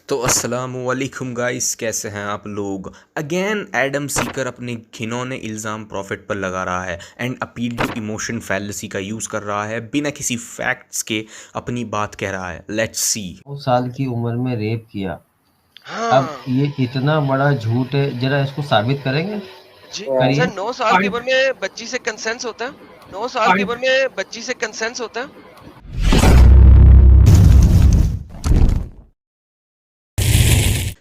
तो अस्सलामुअलैकुम गाइस, कैसे हैं आप लोग। अगेन एडम सीकर अपने घिनौने इल्ज़ाम प्रॉफिट पर लगा रहा है and appeal to emotion fallacy का यूज़ कर रहा है, बिना किसी फैक्ट्स के अपनी बात कह रहा है। Let's see. 9 साल की उम्र में रेप किया। अब हाँ ये इतना बड़ा झूठ है, जरा इसको साबित करेंगे। जी करिए। सर, 9 साल की उम्र में बच्ची से कंसेंस होता है। 9 साल की उम्र में बच्ची से कंसेंस होता है।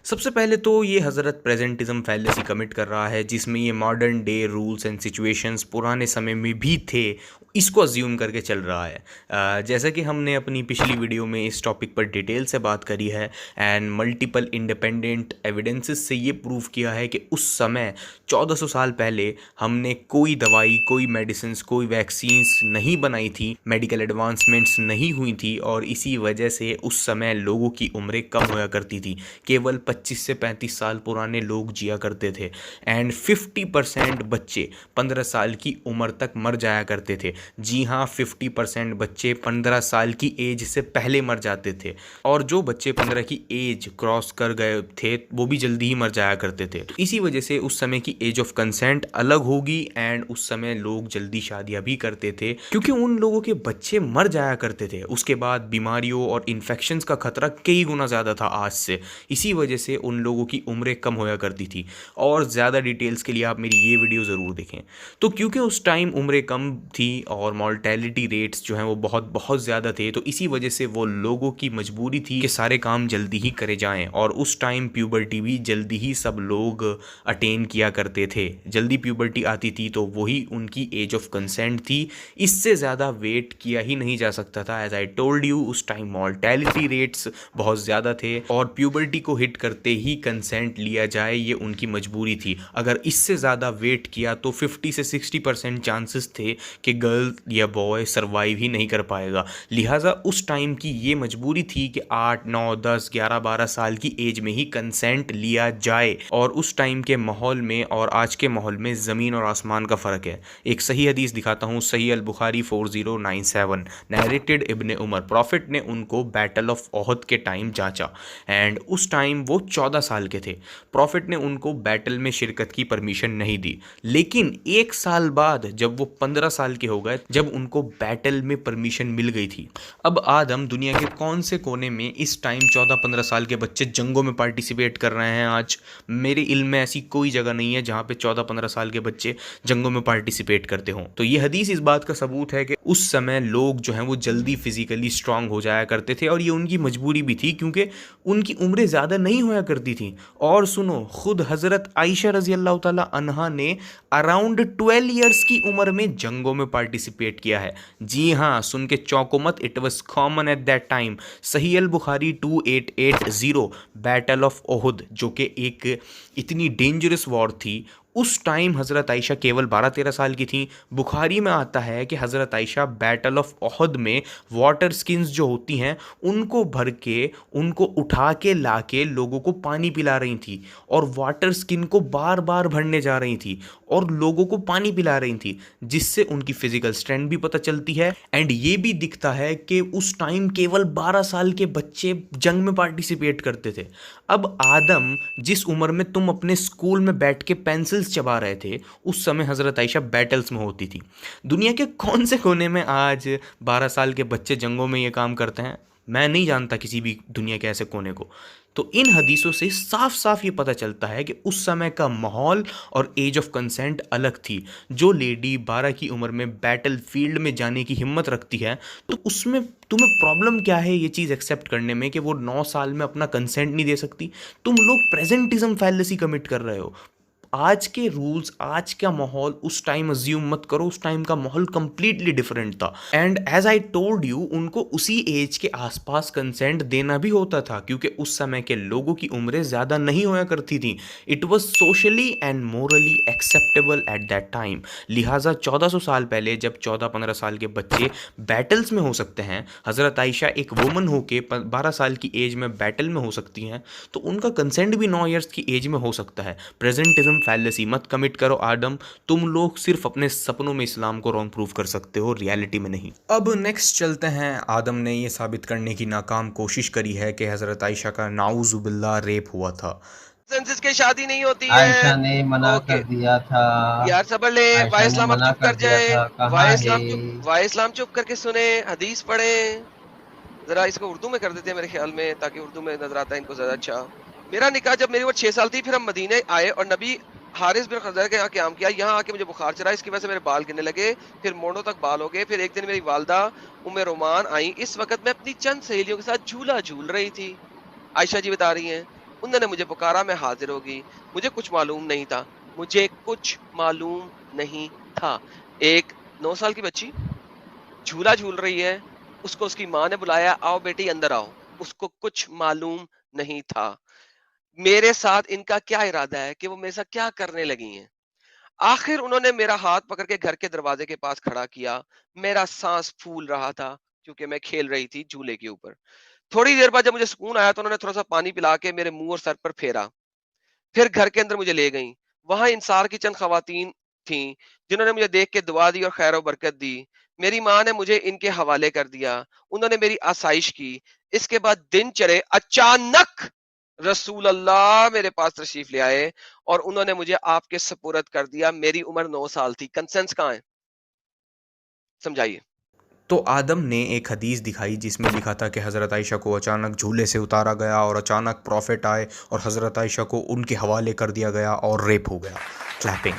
सबसे पहले तो ये हज़रत प्रेजेंटिज्म फैलेसी कमिट कर रहा है, जिसमें ये modern day rules and situations पुराने समय में भी थे, इसको अज्यूम करके चल रहा है। जैसा कि हमने अपनी पिछली वीडियो में इस टॉपिक पर डिटेल से बात करी है एंड मल्टीपल इंडिपेंडेंट एविडेंसेस से ये प्रूव किया है कि उस समय 1400 साल पहले हमने कोई दवाई, कोई मेडिसिन्स, कोई वैक्सीन्स नहीं बनाई थी, मेडिकल एडवांसमेंट्स नहीं हुई थी, और इसी वजह से उस समय लोगों की उम्रें कम होया करती थी। केवल 25 से 35 साल पुराने लोग जिया करते थे एंड 50% बच्चे 15 साल की उम्र तक मर जाया करते थे। जी हाँ, 50% बच्चे 15 साल की एज से पहले मर जाते थे, और जो बच्चे 15 की एज क्रॉस कर गए थे वो भी जल्दी ही मर जाया करते थे। इसी वजह से उस समय की एज ऑफ कंसेंट अलग होगी एंड उस समय लोग जल्दी शादियां भी करते थे, क्योंकि उन लोगों के बच्चे मर जाया करते थे। उसके बाद बीमारियों और इन्फेक्शंस का खतरा कई गुना ज़्यादा था आज से। इसी वजह से उन लोगों की उम्रें कम होया करती थी। और ज़्यादा डिटेल्स के लिए आप मेरी ये वीडियो ज़रूर देखें। तो क्योंकि उस टाइम उम्रें कम थी और मॉर्टेलिटी रेट्स जो हैं वो बहुत बहुत ज़्यादा थे, तो इसी वजह से वो लोगों की मजबूरी थी कि सारे काम जल्दी ही करे जाएं, और उस टाइम प्यूबर्टी भी जल्दी ही सब लोग अटेन किया करते थे। जल्दी प्यूबर्टी आती थी तो वही उनकी एज ऑफ कंसेंट थी। इससे ज़्यादा वेट किया ही नहीं जा सकता था। एज आई टोल्ड यू, उस टाइम मॉर्टेलिटी रेट्स बहुत ज़्यादा थे और प्यूबर्टी को हिट करते ही कंसेंट लिया जाए ये उनकी मजबूरी थी। अगर इससे ज़्यादा वेट किया तो 50 से 60% चांसेस थे कि गर्ल या बॉय सर्वाइव ही नहीं कर पाएगा। लिहाजा उस टाइम की ये मजबूरी थी कि 8, 9, 10, 11, 12 साल की एज में ही कंसेंट लिया जाए। और उस टाइम के माहौल में और आज के माहौल में ज़मीन और आसमान का फ़र्क है। एक सही हदीस दिखाता हूँ, सही अल बुखारी 4097, नैरेटेड इब्ने उमर, प्रॉफिट ने उनको बैटल ऑफ ओहद के टाइम जांचा एंड उस टाइम वो 14 साल के थे। प्रॉफिट ने उनको बैटल में शिरकत की परमिशन नहीं दी, लेकिन एक साल बाद जब वो 15 साल के हो गए, जब उनको बैटल में परमिशन मिल गई थी। अब आदम दुनिया के कौन से कोने में इस टाइम 14-15 साल के बच्चे जंगों में पार्टिसिपेट कर रहे हैं? आज मेरे इल्म में ऐसी कोई जगह नहीं है जहाँ पे 14-15 साल के बच्चे जंगों में पार्टिसिपेट करते हों। तो ये हदीस इस बात का सबूत है कि उस समय लोग जो हैं वो जल्दी फिजिकली स्ट्रांग हो जाया करते थे, और ये उनकी मजबूरी भी थी क्योंकि उनकी उम्रें ज़्यादा नहीं होया करती थी। और सुनो, खुद हज़रत आयशा रज़ी अल्लाह ताला अन्हा ने अराउंड 12 ईयर्स की उम्र में जंगों में पार्टिसिपेट किया है। जी हाँ, सुन के चौंको मत, it was common eight that time. सही अल बुखारी 2880, बैटल ऑफ ओहद, जो कि एक इतनी डेंजरस वॉर थी। उस टाइम हज़रत आयशा केवल 12-13 साल की थी। बुखारी में आता है कि हज़रत आयशा बैटल ऑफ ओहद में वाटर स्किन्स जो होती हैं उनको भर के, उनको उठा के ला के लोगों को पानी पिला रही थी, और वाटर स्किन को बार बार भरने जा रही थी और लोगों को पानी पिला रही थी, जिससे उनकी फिजिकल स्ट्रेंथ भी पता चलती है एंड ये भी दिखता है कि उस टाइम केवल 12 साल के बच्चे जंग में पार्टिसिपेट करते थे। अब आदम, जिस उम्र में तुम अपने स्कूल में बैठ के पेंसिल्स चबा रहे थे, उस समय हज़रत आयशा बैटल्स में होती थी। दुनिया के कौन से कोने में आज 12 साल के बच्चे जंगों में ये काम करते हैं? मैं नहीं जानता किसी भी दुनिया के ऐसे कोने को। तो इन हदीसों से साफ साफ ये पता चलता है कि उस समय का माहौल और एज ऑफ कंसेंट अलग थी। जो लेडी 12 की उम्र में बैटल फील्ड में जाने की हिम्मत रखती है, तो उसमें तुम्हें प्रॉब्लम क्या है ये चीज़ एक्सेप्ट करने में कि वो 9 साल में अपना कंसेंट नहीं दे सकती? तुम लोग प्रेजेंटिज्म फैलेसी कमिट कर रहे हो। आज के रूल्स, आज का माहौल उस टाइम अज्यूम मत करो। उस टाइम का माहौल कंप्लीटली डिफरेंट था and as I told you, उनको उसी एज के आसपास कंसेंट देना भी होता था, क्योंकि उस समय के लोगों की उम्रें ज़्यादा नहीं होया करती थी। It was socially and morally acceptable at that time. लिहाजा 1400 साल पहले जब 14-15 साल के बच्चे बैटल्स में हो सकते हैं, हज़रत आयशा एक वुमन होके 12 साल की एज में बैटल में हो सकती हैं, तो उनका कंसेंट भी 9 ईयर्स की एज में हो सकता है। प्रेजेंटिज्म फैलेसी मत कमिट करो आदम। तुम लोग सिर्फ अपने सपनों में इस्लाम को रॉन्ग प्रूव कर सकते हो, रियलिटी में नहीं। अब नेक्स्ट चलते हैं। आदम ने ये साबित करने की नाकाम कोशिश करी है कि हज़रत आयशा का नाउज़ुबिल्लाह रेप हुआ था। कंसेंसस की शादी नहीं होती आयशा है। ने मना ओके कर दिया था। यार सबर ले, आयशा वाई ने इस्लाम अब मना चुप कर कर दिया जाए। था, कहाँ है? वाई इस्लाम चुप करके सुने, हदीस पढ़े। जरा इसको उर्दू में कर देते हैं मेरे ख्याल में, ताकि उर्दू में नजर आता है इनको ज्यादा अच्छा। मेरा निकाह जब मेरी उम्र 6 साल थी, फिर हम मदीने आए और नबी हारिस बिन खज़र के यहाँ क़याम किया। यहाँ आके मुझे बुखार चढ़ा, इसकी वजह से मेरे बाल गिरने लगे, फिर मोड़ों तक बाल हो गए। फिर एक दिन मेरी वालदा उम्मे रोमान आई। इस वक्त मैं अपनी चंद सहेलियों के साथ झूला झूल रही थी। आयशा जी बता रही हैं, उन्होंने मुझे पुकारा, मैं हाजिर होगी। मुझे कुछ मालूम नहीं था, मुझे कुछ मालूम नहीं था। एक 9 साल की बच्ची झूला झूल रही है, उसको उसकी माँ ने बुलाया, आओ बेटी अंदर आओ। उसको कुछ मालूम नहीं था मेरे साथ इनका क्या इरादा है, कि वो मेरे साथ क्या करने लगी हैं। आखिर उन्होंने मेरा हाथ पकड़ के घर के दरवाजे के पास खड़ा किया। मेरा सांस फूल रहा था क्योंकि मैं खेल रही थी झूले के ऊपर। थोड़ी देर बाद जब मुझे सुकून आया तो उन्होंने थोड़ा सा पानी पिला के मेरे मुंह और सर पर फेरा। फिर घर के अंदर मुझे ले गईं। वहां इंसार की चंद खवातीन थीं, जिन्होंने मुझे देख के दुआ दी और खैर बरकत दी। मेरी माँ ने मुझे इनके हवाले कर दिया। उन्होंने मेरी आसाइश की। इसके बाद दिन चढ़े, अचानक रसूल अल्लाह मेरे पास तशरीफ ले आए और उन्होंने मुझे आपके सपुरद कर दिया। मेरी उम्र 9 साल थी। कंसेंस कहाँ है, समझाइए। तो आदम ने एक हदीस दिखाई जिसमें लिखा था कि हज़रत आयशा को अचानक झूले से उतारा गया और अचानक प्रॉफिट आए और हज़रत आयशा को उनके हवाले कर दिया गया और रेप हो गया। क्लैपिंग।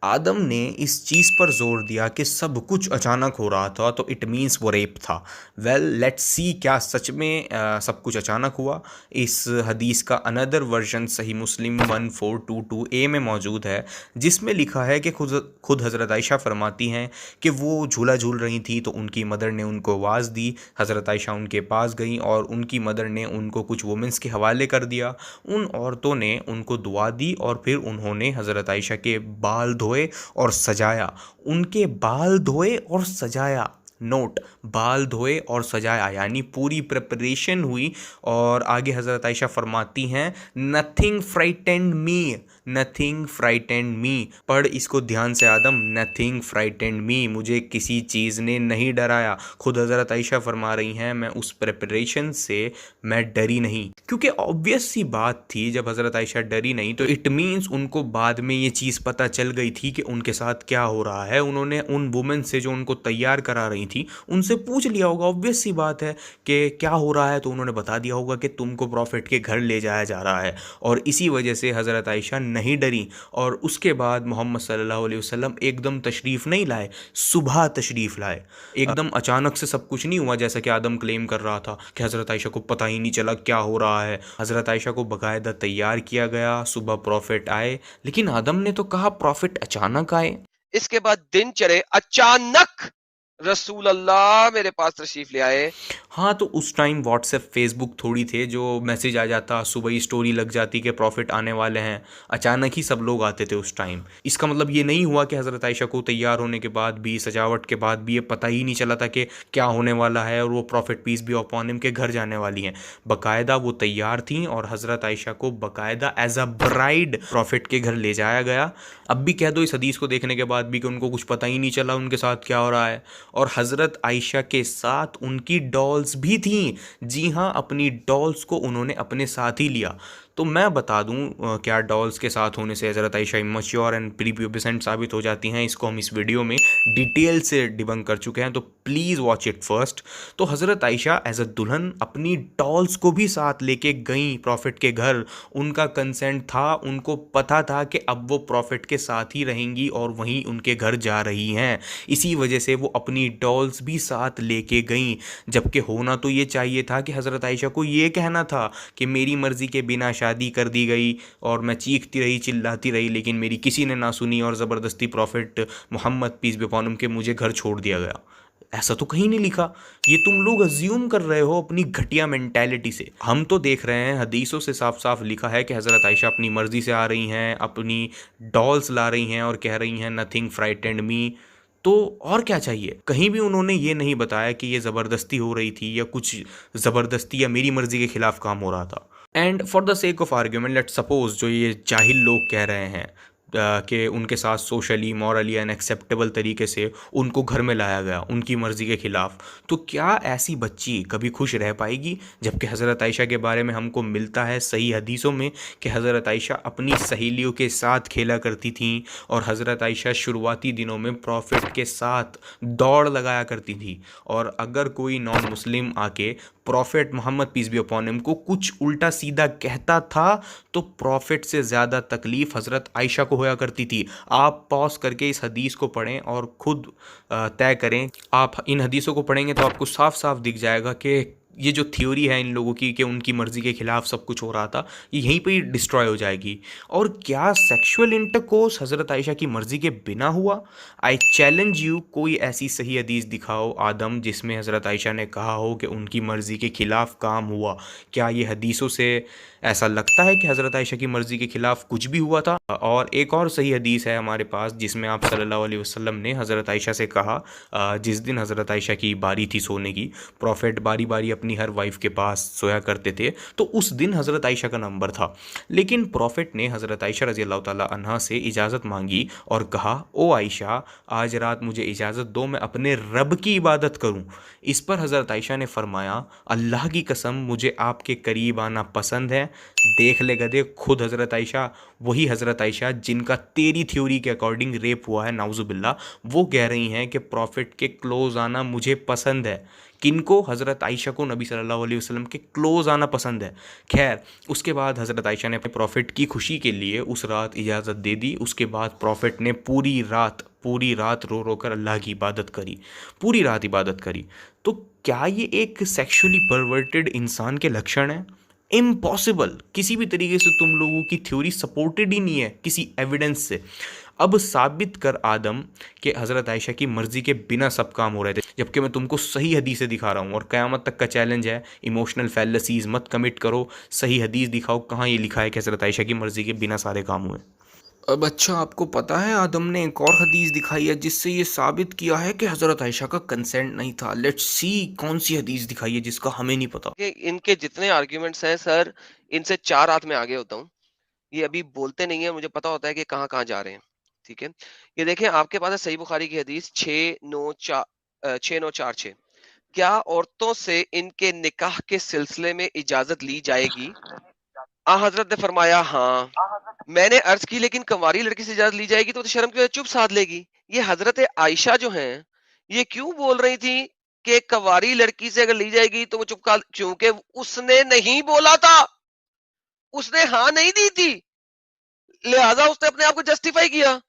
आदम ने इस चीज़ पर जोर दिया कि सब कुछ अचानक हो रहा था, तो इट मीन्स वो रेप था। वेल लेट्स सी क्या सच में सब कुछ अचानक हुआ। इस हदीस का अनदर वर्जन सही मुस्लिम 1422 ए में मौजूद है, जिसमें लिखा है कि खुद हज़रत आयशा फरमाती हैं कि वो झूला झूल रही थी तो उनकी मदर ने उनको आवाज़ दी। हज़रत आयशा उनके पास गई और उनकी मदर ने उनको कुछ वुमेंस के हवाले कर दिया। उन औरतों ने उनको दुआ दी और फिर उन्होंने हज़रत आयशा के बाल धोए और सजाया। उनके बाल धोए और सजाया, नोट, बाल धोए और सजाया, यानी पूरी प्रिपरेशन हुई। और आगे हज़रत आयशा फरमाती हैं, नथिंग फ्राइटेंड मी, नथिंग फ्राइटेंड मी। पढ़ इसको ध्यान से आदम, नथिंग फ्राइटेंड मी, मुझे किसी चीज़ ने नहीं डराया। खुद हज़रत आयशा फरमा रही हैं, मैं उस प्रिपरेशन से मैं डरी नहीं। क्योंकि ऑब्वियस सी बात थी, जब हज़रत आयशा डरी नहीं तो इट मीन्स उनको बाद में ये चीज़ पता चल गई थी कि उनके साथ क्या हो रहा है। उन्होंने उन वुमेन से जो उनको तैयार करा रही थी उनसे पूछ लिया होगा, ऑब्वियस सी बात है कि क्या हो रहा है, तो उन्होंने बता दिया होगा कि तुमको प्रॉफिट के घर ले जाया जा रहा है। और इसी वजह से हज़रत आयशा नहीं डरी। और उसके बाद मोहम्मद सल्लल्लाहु अलैहि वसल्लम एकदम तशरीफ़ नहीं लाए, सुबह तशरीफ़ लाए। एकदम अचानक से सब कुछ नहीं हुआ जैसा कि आदम क्लेम कर रहा था कि हज़रत आयशा को पता ही नहीं चला क्या हो रहा है। हज़रत आयशा को बाकायदा तैयार किया गया, सुबह प्रॉफिट आए। लेकिन आदम ने तो कहा प्रॉफिट अचानक आए। इसके बाद दिन चढ़े, अचानक रसूल अल्लाह मेरे पास तशरीफ ले आए। हाँ, तो उस टाइम व्हाट्सएप फेसबुक थोड़ी थे जो मैसेज आ जाता, सुबह ही स्टोरी लग जाती कि प्रॉफिट आने वाले हैं। अचानक ही सब लोग आते थे उस टाइम। इसका मतलब ये नहीं हुआ कि हज़रत आयशा को तैयार होने के बाद भी, सजावट के बाद भी ये पता ही नहीं चला था कि क्या होने वाला है और वो प्रॉफिट पीस भी अपॉन हिम के घर जाने वाली हैं। बाकायदा वो तैयार थी और हज़रत आयशा को बाकायदा एज अ ब्राइड प्रॉफिट के घर ले जाया गया। अब भी कह दो इस हदीस को देखने के बाद भी कि उनको कुछ पता ही नहीं चला उनके साथ क्या हो रहा है। और हज़रत आयशा के साथ उनकी डॉल्स भी थीं। जी हाँ, अपनी डॉल्स को उन्होंने अपने साथ ही लिया। तो मैं बता दूं क्या डॉल्स के साथ होने से हज़रत आयशा इमैच्योर एंड प्रीप्यूबेसेंट साबित हो जाती हैं, इसको हम इस वीडियो में डिटेल से डिबंक कर चुके हैं, तो प्लीज़ वॉच इट फर्स्ट। तो हज़रत आयशा एज अ दुल्हन अपनी डॉल्स को भी साथ लेके गई प्रॉफिट के घर। उनका कंसेंट था, उनको पता था कि अब वो प्रॉफिट के साथ ही रहेंगी और वहीं उनके घर जा रही हैं। इसी वजह से वो अपनी डॉल्स भी साथ लेके गई। जबकि होना तो ये चाहिए था कि हज़रत आयशा को ये कहना था कि मेरी मर्ज़ी के बिना शादी कर दी गई और मैं चीखती रही, चिल्लाती रही, लेकिन मेरी किसी ने ना सुनी और ज़बरदस्ती prophet Muhammad peace be upon him के मुझे घर छोड़ दिया गया। ऐसा तो कहीं नहीं लिखा। ये तुम लोग अज्यूम कर रहे हो अपनी घटिया मेंटालिटी से। हम तो देख रहे हैं हदीसों से साफ साफ लिखा है कि हज़रत आयशा अपनी मर्ज़ी से आ रही हैं, अपनी डॉल्स ला रही हैं और कह रही हैं नथिंग फ्राइटेंड मी। तो और क्या चाहिए? कहीं भी उन्होंने ये नहीं बताया कि ये ज़बरदस्ती हो रही थी या कुछ ज़बरदस्ती या मेरी मर्ज़ी के ख़िलाफ़ काम हो रहा था। And for the sake of argument let suppose जो ये जाहिल लोग कह रहे हैं कि उनके साथ सोशली मॉरली अनएक्सेप्टेबल तरीके से उनको घर में लाया गया उनकी मर्ज़ी के ख़िलाफ़, तो क्या ऐसी बच्ची कभी खुश रह पाएगी? जबकि हज़रत आयशा के बारे में हमको मिलता है सही हदीसों में कि हज़रत आयशा अपनी सहेलियों के साथ खेला करती थीं और हज़रत आयशा शुरुआती दिनों में प्रॉफिट के साथ दौड़ लगाया करती थी। और अगर कोई नॉन मुस्लिम आके prophet Muhammad peace be upon him को कुछ उल्टा सीधा कहता था तो प्रॉफिट से ज़्यादा तकलीफ़ हज़रत आयशा को होया करती थी। आप पॉज करके इस हदीस को पढ़ें और ख़ुद तय करें। आप इन हदीसों को पढ़ेंगे तो आपको साफ साफ दिख जाएगा कि ये जो थ्योरी है इन लोगों की कि उनकी मर्ज़ी के ख़िलाफ़ सब कुछ हो रहा था, ये यहीं पे ही डिस्ट्रॉय हो जाएगी। और क्या सेक्सुअल इंटरकोर्स हज़रत आयशा की मर्ज़ी के बिना हुआ? आई चैलेंज यू, कोई ऐसी सही हदीस दिखाओ आदम जिसमें हज़रत आयशा ने कहा हो कि उनकी मर्ज़ी के ख़िलाफ़ काम हुआ। क्या ये हदीसों से ऐसा लगता है कि हज़रत आयशा की मर्ज़ी के ख़िलाफ़ कुछ भी हुआ था? और एक और सही हदीस है हमारे पास जिसमें आप सल्लल्लाहु अलैहि वसल्लम ने हज़रत आयशा से कहा, जिस दिन हज़रत आयशा की बारी थी सोने की, प्रॉफिट बारी बारी अपनी हर वाइफ के पास सोया करते थे, तो उस दिन हज़रत आयशा का नंबर था। लेकिन प्रॉफिट ने हज़रत आयशा रज़ी अल्लाह ताला अन्हा से इजाज़त मांगी और कहा, ओ आयशा, आज रात मुझे इजाज़त दो मैं अपने रब की इबादत करूं। इस पर हज़रत आयशा ने फरमाया, अल्लाह की कसम मुझे आपके करीब आना पसंद है। देख ले गधे, खुद हज़रत आयशा, वही हज़रत आयशा जिनका तेरी थ्योरी के अकॉर्डिंग रेप हुआ है नाउजुबिल्ला, वो कह रही हैं कि प्रॉफिट के क्लोज़ आना मुझे पसंद है। किनको? हज़रत आयशा को नबी सल्लल्लाहु अलैहि वसल्लम के क्लोज़ आना पसंद है। खैर, उसके बाद हज़रत आयशा ने प्रॉफिट की खुशी के लिए उस रात इजाज़त दे दी। उसके बाद प्रॉफिट ने पूरी रात रो रो कर अल्लाह की इबादत करी, पूरी रात इबादत करी। तो क्या ये एक सेक्सुअली परवर्टेड इंसान के लक्षण हैं? इम्पॉसिबल। किसी भी तरीके से तुम लोगों की थ्योरी सपोर्टेड ही नहीं है किसी एविडेंस से। अब साबित कर आदम कि हज़रत आयशा की मर्ज़ी के बिना सब काम हो रहे थे, जबकि मैं तुमको सही हदीसें दिखा रहा हूँ और क़यामत तक का चैलेंज है। इमोशनल फैलेसीज मत कमिट करो, सही हदीस दिखाओ कहाँ ये लिखा है कि हज़रत आयशा की मर्ज़ी के बिना सारे काम हुए। अब अच्छा, आपको पता है आदम ने एक और हदीस दिखाई है जिससे ये साबित किया है कि हज़रत आयशा का कंसेंट नहीं था। लेट्स सी कौन सी हदीस दिखाई है जिसका हमें नहीं पता। कि इनके जितने आर्ग्यूमेंट्स हैं सर, इनसे 4 हाथ में आगे होता हूँ। ये अभी बोलते नहीं है, मुझे पता होता है कि कहाँ-कहाँ जा रहे हैं। ठीक है? ये देखें, आपके पास है सही बुखारी की हदीस 6946। क्या औरतों से इनके निकाह के सिलसिले में इजाज़त ली जाएगी? हज़रत ने फरमाया हाँ। मैंने अर्ज़ की लेकिन कंवारी लड़की से इजाज़त ली जाएगी तो शर्म की वजह चुप साध लेगी। ये हज़रत आयशा जो हैं, ये क्यों बोल रही थी कि कंवारी लड़की से अगर ली जाएगी तो वो चुप का, क्योंकि उसने नहीं बोला था, उसने हाँ नहीं दी थी, लिहाजा उसने अपने आप को जस्टिफाई किया।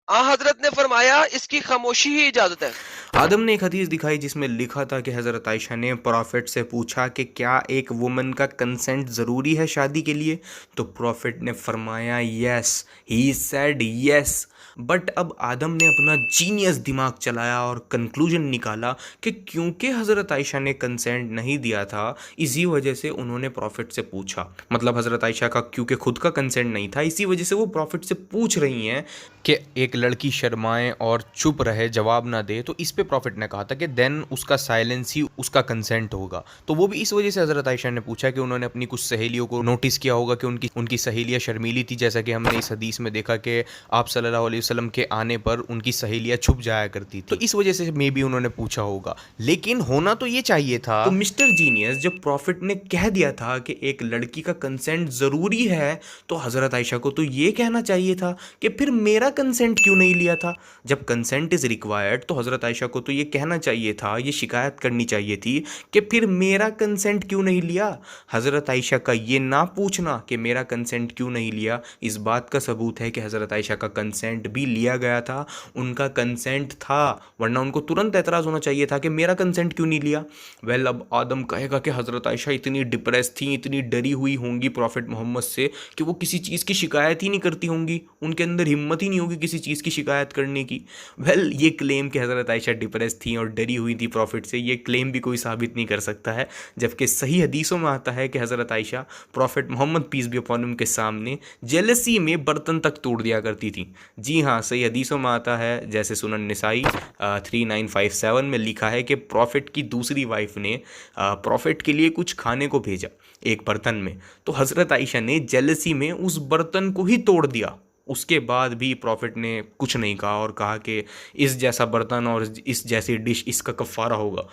हज़रत ने फरमाया इसकी खामोशी ही इजाज़त है। आदम ने एक हदीस दिखाई जिसमें लिखा था कि हज़रत आयशा ने प्रॉफिट से पूछा कि क्या एक वुमन का कंसेंट ज़रूरी है शादी के लिए? तो प्रॉफिट ने फरमाया yes, he said yes. But अब आदम ने अपना जीनियस दिमाग चलाया और कंक्लूजन निकाला कि क्योंकि हज़रत आयशा ने कंसेंट नहीं दिया था, इसी वजह से उन्होंने प्रॉफिट से पूछा। मतलब हज़रत आयशा का क्योंकि खुद का कंसेंट नहीं था, इसी वजह से वो प्रॉफिट से पूछ रही हैं कि एक लड़की शर्माए और चुप रहे, जवाब ना दे। तो इस पे प्रॉफिट ने कहा था कि देन उसका साइलेंस ही उसका कंसेंट होगा। तो वो भी इस वजह से हज़रत आयशा ने पूछा कि उन्होंने अपनी कुछ सहेलियों को नोटिस किया होगा कि उनकी सहेलियाँ शर्मीली थी, जैसा कि हमने इस हदीस में देखा कि आप सल्लल्लाहु अलैहि वसल्लम के आने पर उनकी सहेलियाँ छुप जाया करती थी। तो इस वजह से मे बी उन्होंने पूछा होगा, लेकिन होना तो ये चाहिए था। तो मिस्टर जीनियस, जब प्रॉफिट ने कह दिया था कि एक लड़की का कंसेंट ज़रूरी है, तो हज़रत आयशा को तो ये कहना चाहिए था कि फिर मेरा कंसेंट क्यों नहीं लिया था? जब कंसेंट इज़ रिक्वायर्ड तो हज़रत आयशा को तो ये कहना चाहिए था, ये शिकायत करनी चाहिए थी कि फिर मेरा कंसेंट क्यों नहीं लिया। हज़रत आयशा का ये ना पूछना कि मेरा कंसेंट क्यों नहीं लिया, इस बात का सबूत है कि हज़रत आयशा का कंसेंट भी लिया गया था, उनका कंसेंट था, वरना उनको तुरंत एतराज़ होना चाहिए था कि मेरा कंसेंट क्यों नहीं लिया। वेल, अब आदम कहेगा कि हज़रत आयशा इतनी डिप्रेस थी, इतनी डरी हुई होंगी प्रॉफिट मोहम्मद से कि वो किसी चीज़ की शिकायत ही नहीं करती होंगी, उनके अंदर हिम्मत ही नहीं होगी किसी चीज़ की शिकायत करने की। वेल, ये क्लेम कि हज़रत आयशा डिप्रेस थी और डरी हुई थी प्रॉफिट से, ये क्लेम भी कोई साबित नहीं कर सकता है, जबकि सही हदीसों में आता है कि हज़रत Aisha prophet Muhammad peace be upon him के सामने जेलसी में बर्तन तक तोड़ दिया करती थी। जी हाँ, सही हदीसों में आता है, जैसे सुनन निसाई 3957 में लिखा है कि प्रॉफिट की दूसरी वाइफ ने प्रॉफिट के लिए कुछ खाने को भेजा। एक बर्तन में, तो हज़रत आयशा ने जेलसी में उस बर्तन को ही तोड़ दिया। उसके बाद भी प्रॉफिट ने कुछ नहीं कहा और कहा कि इस जैसा बर्तन और इस जैसी डिश इसका कफ़ारा होगा।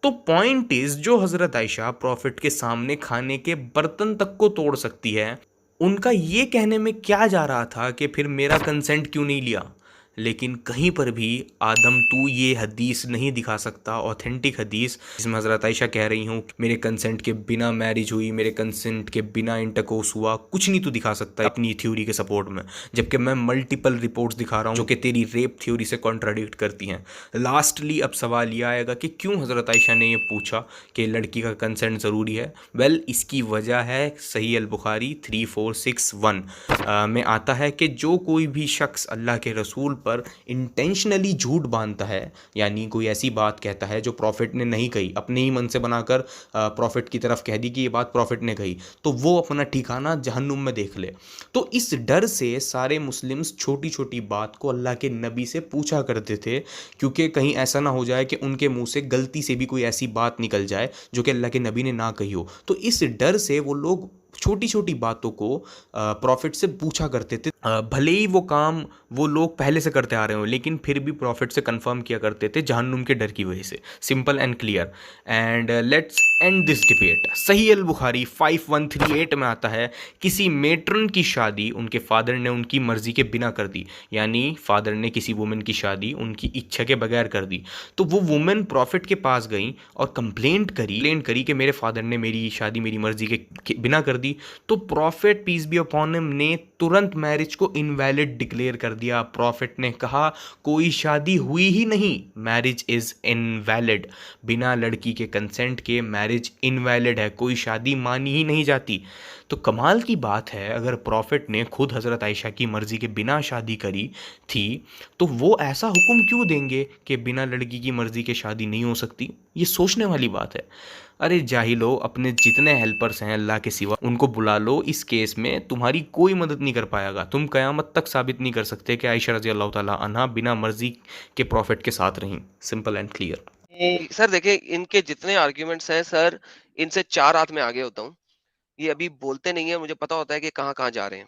तो पॉइंट इज, जो हज़रत आयशा प्रॉफिट के सामने खाने के बर्तन तक को तोड़ सकती है, उनका ये कहने में क्या जा रहा था कि फिर मेरा कंसेंट क्यों नहीं लिया। लेकिन कहीं पर भी आदम तू ये हदीस नहीं दिखा सकता, ऑथेंटिक हदीस जिसमें हज़रत आयशा कह रही हूँ मेरे कंसेंट के बिना मैरिज हुई, मेरे कंसेंट के बिना इंटरकोर्स हुआ, कुछ नहीं तू दिखा सकता अपनी थ्योरी के सपोर्ट में। जबकि मैं मल्टीपल रिपोर्ट्स दिखा रहा हूँ जो कि तेरी रेप थ्योरी से कॉन्ट्राडिक्ट करती हैं। लास्टली अब सवाल यह आएगा कि क्यों हज़रत आयशा ने ये पूछा कि लड़की का कंसेंट ज़रूरी है। वेल, इसकी वजह है सही अल बुखारी 3461 में आता है कि जो कोई भी शख्स अल्लाह के रसूल पर इंटेंशनली झूठ बांधता है, यानी कोई ऐसी बात कहता है जो प्रॉफिट ने नहीं कही, अपने ही मन से बनाकर प्रॉफिट की तरफ कह दी कि ये बात प्रॉफिट ने कही, तो वो अपना ठिकाना जहन्नुम में देख ले। तो इस डर से सारे मुस्लिम्स छोटी छोटी बात को अल्लाह के नबी से पूछा करते थे, क्योंकि कहीं ऐसा ना हो जाए कि उनके मुंह से गलती से भी कोई ऐसी बात निकल जाए जो कि अल्लाह के नबी ने ना कही हो। तो इस डर से वो लोग छोटी छोटी बातों को प्रॉफिट से पूछा करते थे। भले ही वो काम वो लोग पहले से करते आ रहे हो, लेकिन फिर भी प्रॉफिट से कंफर्म किया करते थे जहन्नुम के डर की वजह से। Simple and clear. And let's end this debate. सही अल बुखारी 5138 में आता है, किसी मेट्रन की शादी उनके फादर ने उनकी मर्जी के बिना कर दी, यानी फादर ने किसी वुमेन की शादी उनकी इच्छा के बगैर कर दी। तो वो वुमेन प्रॉफिट के पास गई और कंप्लेंट करी कि मेरे फादर ने मेरी शादी मेरी मर्जी के बिना कर दी। तो prophet peace be upon him ने तुरंत मैरिज को इनवैलिड डिक्लेयर कर दिया। प्रॉफिट ने कहा कोई शादी हुई ही नहीं, मैरिज इज इनवैलिड। बिना लड़की के कंसेंट के मैरिज इनवैलिड है, कोई शादी मानी ही नहीं जाती। तो कमाल की बात है, अगर प्रॉफिट ने खुद हज़रत आयशा की मर्ज़ी के बिना शादी करी थी, तो वो ऐसा हुक्म क्यों देंगे कि बिना लड़की की मर्ज़ी के शादी नहीं हो सकती। ये सोचने वाली बात है। अरे जाहिलो, अपने जितने हेल्पर्स हैं अल्लाह के सिवा उनको बुला लो। इस केस में तुम्हारी कोई मदद नहीं कर पाएगा। तुम क़यामत तक साबित नहीं कर सकते कि आयशा रज़ी अल्लाह ताला अन्हा बिना मर्ज़ी के प्रॉफिट के साथ रहीं। Simple and clear. सर देखिए, इनके जितने आर्ग्यूमेंट्स हैं सर, इनसे 4 हाथ में आगे होता हूँ। ये अभी बोलते नहीं है, मुझे पता होता है कि कहाँ-कहाँ जा रहे हैं।